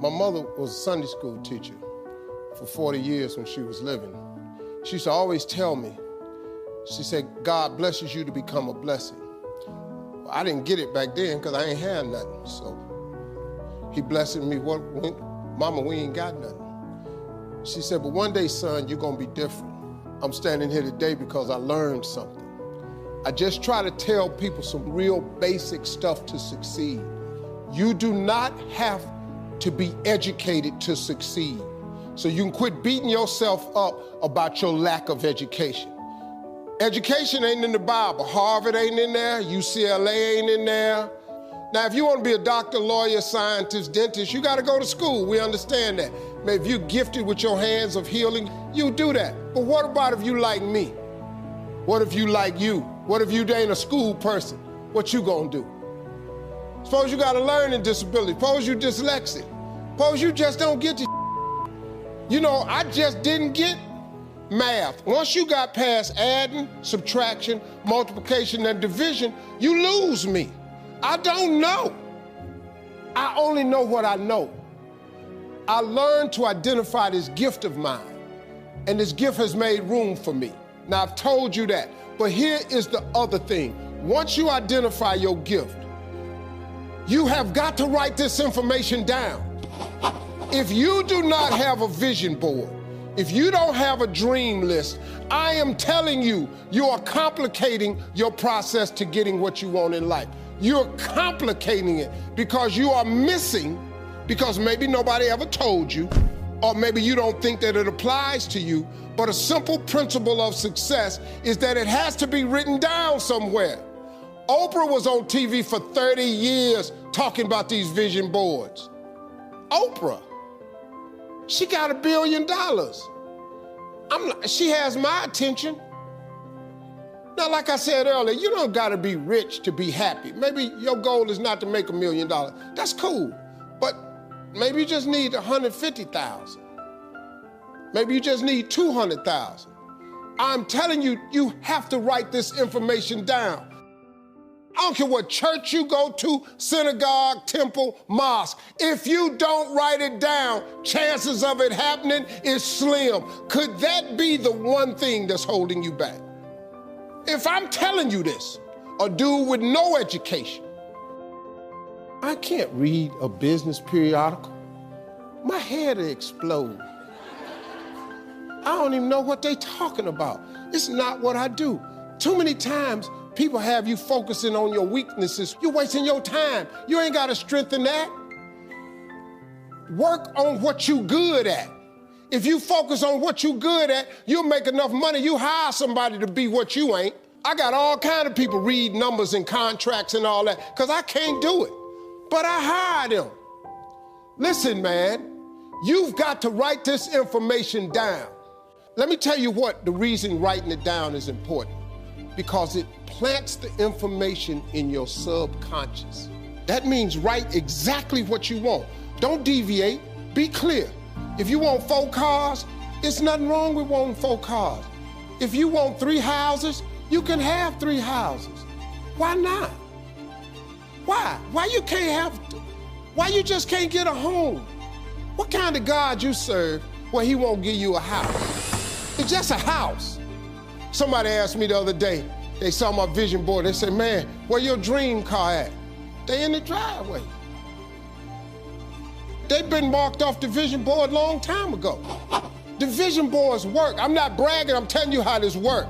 My mother was a Sunday school teacher for 40 years when she was living. She used to always tell me, she said, God blesses you to become a blessing. Well, I didn't get it back then because I ain't had nothing. So he blessed me, Mama, we ain't got nothing. She said, but one day, son, you're gonna be different. I'm standing here today because I learned something. I just try to tell people some real basic stuff to succeed. You do not have to be educated to succeed. So you can quit beating yourself up about your lack of education. Education ain't in the Bible. Harvard ain't in there, UCLA ain't in there. Now, if you want to be a doctor, lawyer, scientist, dentist, you got to go to school. We understand that. Maybe if you're gifted with your hands of healing, you do that. But what about if you like me? What if you like you? What if you ain't a school person? What you gonna do? Suppose you got a learning disability. Suppose you dyslexic. Suppose you just don't get the You know, I just didn't get math. Once you got past adding, subtraction, multiplication, and division, you lose me. I don't know. I only know what I know. I learned to identify this gift of mine, and this gift has made room for me. Now, I've told you that, but here is the other thing. Once you identify your gift, you have got to write this information down. If you do not have a vision board, if you don't have a dream list, I am telling you, you are complicating your process to getting what you want in life. You're complicating it because you are missing, because maybe nobody ever told you, or maybe you don't think that it applies to you, but a simple principle of success is that it has to be written down somewhere. Oprah was on TV for 30 years talking about these vision boards. Oprah, she got $1 billion. She has my attention. Now, like I said earlier, you don't gotta be rich to be happy. Maybe your goal is not to make $1 million. That's cool, but maybe you just need 150,000. Maybe you just need 200,000. I'm telling you, you have to write this information down. I don't care what church you go to, synagogue, temple, mosque. If you don't write it down, chances of it happening is slim. Could that be the one thing that's holding you back? If I'm telling you this, a dude with no education, I can't read a business periodical. My head will explode. I don't even know what they're talking about. It's not what I do. Too many times, people have you focusing on your weaknesses. You're wasting your time. You ain't got to strengthen that. Work on what you good at. If you focus on what you good at, you'll make enough money. You hire somebody to be what you ain't. I got all kind of people read numbers and contracts and all that because I can't do it. But I hire them. Listen, man, you've got to write this information down. Let me tell you what the reason writing it down is important. Because it plants the information in your subconscious. That means write exactly what you want. Don't deviate, be clear. If you want 4 cars, it's nothing wrong with wanting 4 cars. If you want 3 houses, you can have 3 houses. Why not? Why? Why you just can't get a home? What kind of God you serve where he won't give you a house? It's just a house. Somebody asked me the other day, they saw my vision board, they said, man, where your dream car at? They in the driveway. They've been marked off the vision board a long time ago. The vision boards work. I'm not bragging, I'm telling you how this works.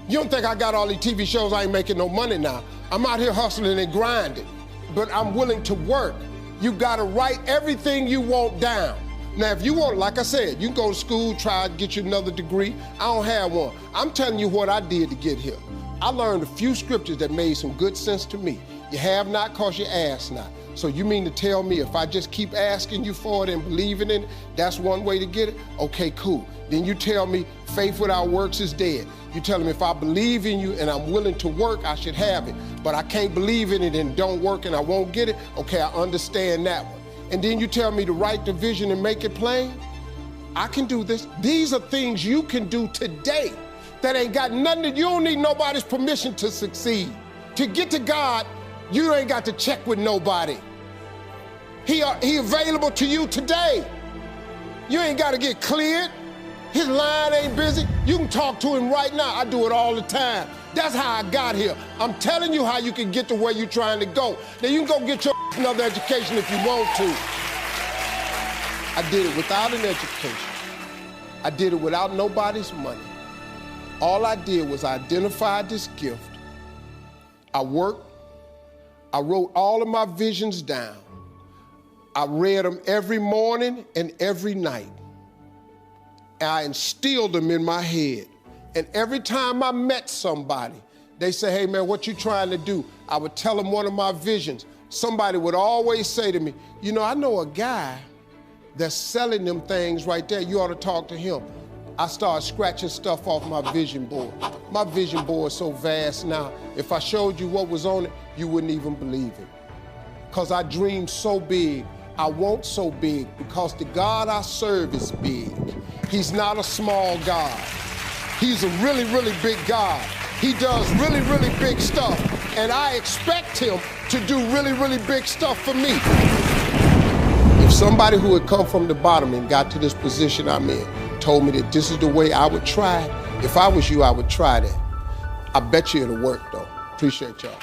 You don't think I got all these TV shows, I ain't making no money now. I'm out here hustling and grinding, but I'm willing to work. You gotta write everything you want down. Now, if you want, like I said, you can go to school, try to get you another degree. I don't have one. I'm telling you what I did to get here. I learned a few scriptures that made some good sense to me. You have not because you ask not. So you mean to tell me if I just keep asking you for it and believing in it, that's one way to get it? Okay, cool. Then you tell me faith without works is dead. You tell me if I believe in you and I'm willing to work, I should have it. But I can't believe in it and don't work and I won't get it. Okay, I understand that one. And then you tell me to write the vision and make it plain? I can do this. These are things you can do today that ain't got nothing, you don't need nobody's permission to succeed. To get to God, you ain't got to check with nobody. He available to you today. You ain't got to get cleared. His line ain't busy. You can talk to him right now. I do it all the time. That's how I got here. I'm telling you how you can get to where you're trying to go. Now you can go get your another education if you want to. I did it without an education. I did it without nobody's money. All I did was identify this gift. I worked. I wrote all of my visions down. I read them every morning and every night. And I instilled them in my head. And every time I met somebody, they say, hey man, what you trying to do? I would tell them one of my visions. Somebody would always say to me, you know, I know a guy that's selling them things right there. You ought to talk to him. I started scratching stuff off my vision board. My vision board is so vast now. If I showed you what was on it, you wouldn't even believe it. Because I dream so big. I want so big because the God I serve is big. He's not a small God. He's a really, really big God. He does really, really big stuff. And I expect him to do really, really big stuff for me. If somebody who had come from the bottom and got to this position I'm in told me that this is the way I would try it, if I was you, I would try that. I bet you it'll work though. Appreciate y'all.